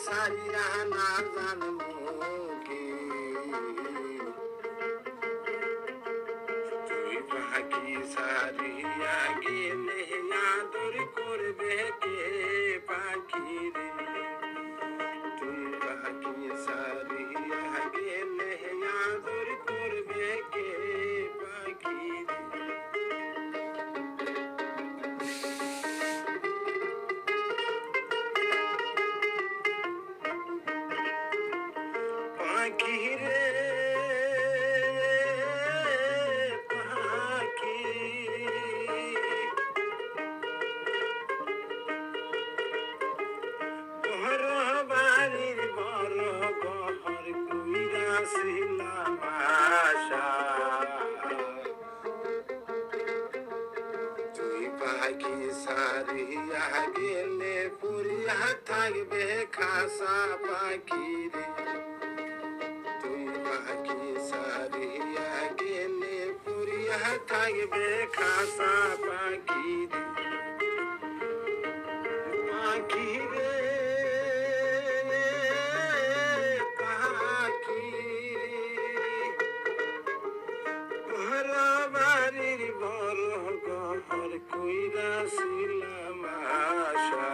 সারিয়া না জানবো কি তুই পাখি সারিয়া গেলে আদর করবে কে পাখি রে তুই পাখি সারিয়া গেলে আদর করবে কে পাখি রে পাখি রে পাখি ঘর বাড়ির বড় ঘর কইরাছিলাম আশা তুই পাখি সারিয়া গেলে পুরিয়া থাকবে খাসা পাখি রে তুই পাখি সারিয়া গেলে পুরিয়া থাকবে খাসা পাখি রে পাখি রে পাখি ঘর বাড়ির বড় ঘর কইরাছিলাম আশা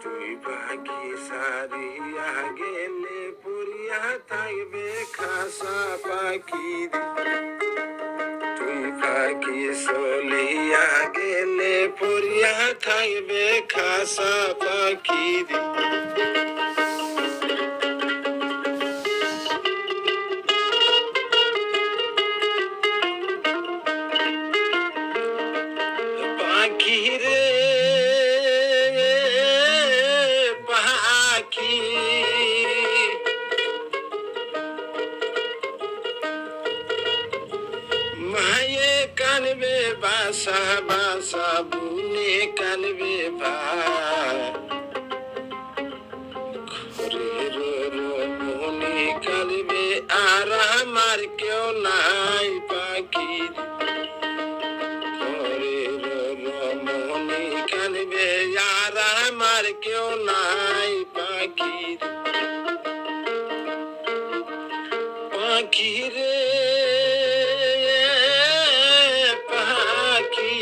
তুই পাখি সারিয়া গেলে পুরিয়া থাকবে খাসা পাখি রে তুই পাখি চলিয়া গেলে পুরিয়া থাকবে খাসা পাখি রে পাখি রে পাখি মায়ে কানবে বাসা বাসা বুনে কানবে ভাই ঘরের মনে কানবে আর আমার কেউ নাই পাখি মনে কানবে আর আমার কেউ নাই পাখি পাখি রে পাখি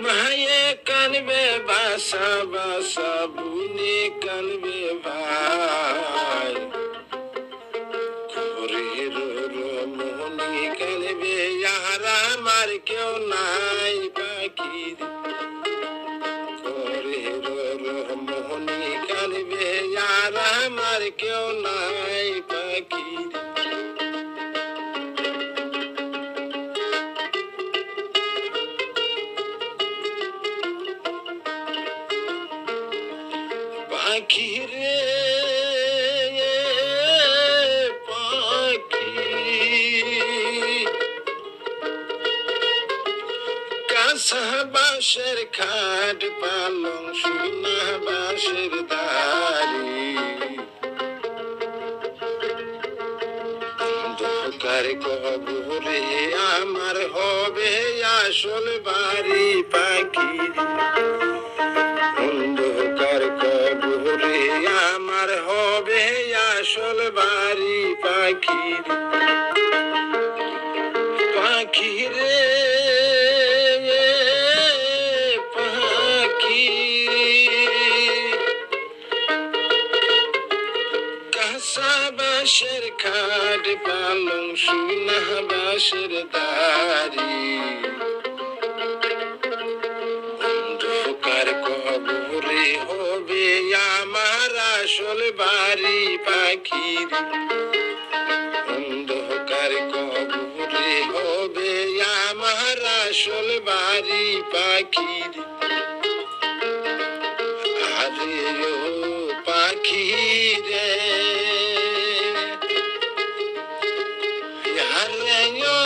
মায়ে কানবে বাসা বাসা বুনে কানবে ভাই মনে কানবে আর আমার কেউ নাই পাখি মনে কানবে আর আমার কেউ নাই পাখি পাখি রে পাখি কাঁচা বাঁশের খাট পালং সোনা বাঁশের দাড়ি অন্ধকার কবরে আমার হবে আসল বাড়ি পাখি অন্ধকার কবরে আমার হবে আসল বাড়ি পাখি পাখি রে পাখি কাঁচা বাঁশের খাট পালং সোনা বাঁশের দাড়ি অন্ধকার কবরে হবে আমার আসল বাড়ি পাখি অন্ধকার কবরে হবে আমার আসল বাড়ি পাখি আরে ও পাখি রে আরে ও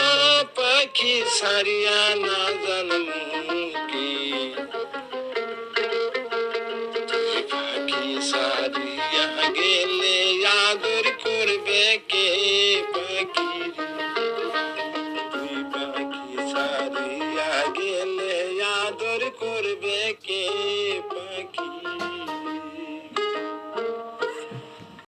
পাখি সারিয়া না জানবো কি পাখি সারিয়া গেলে আদর করবে কে পাখি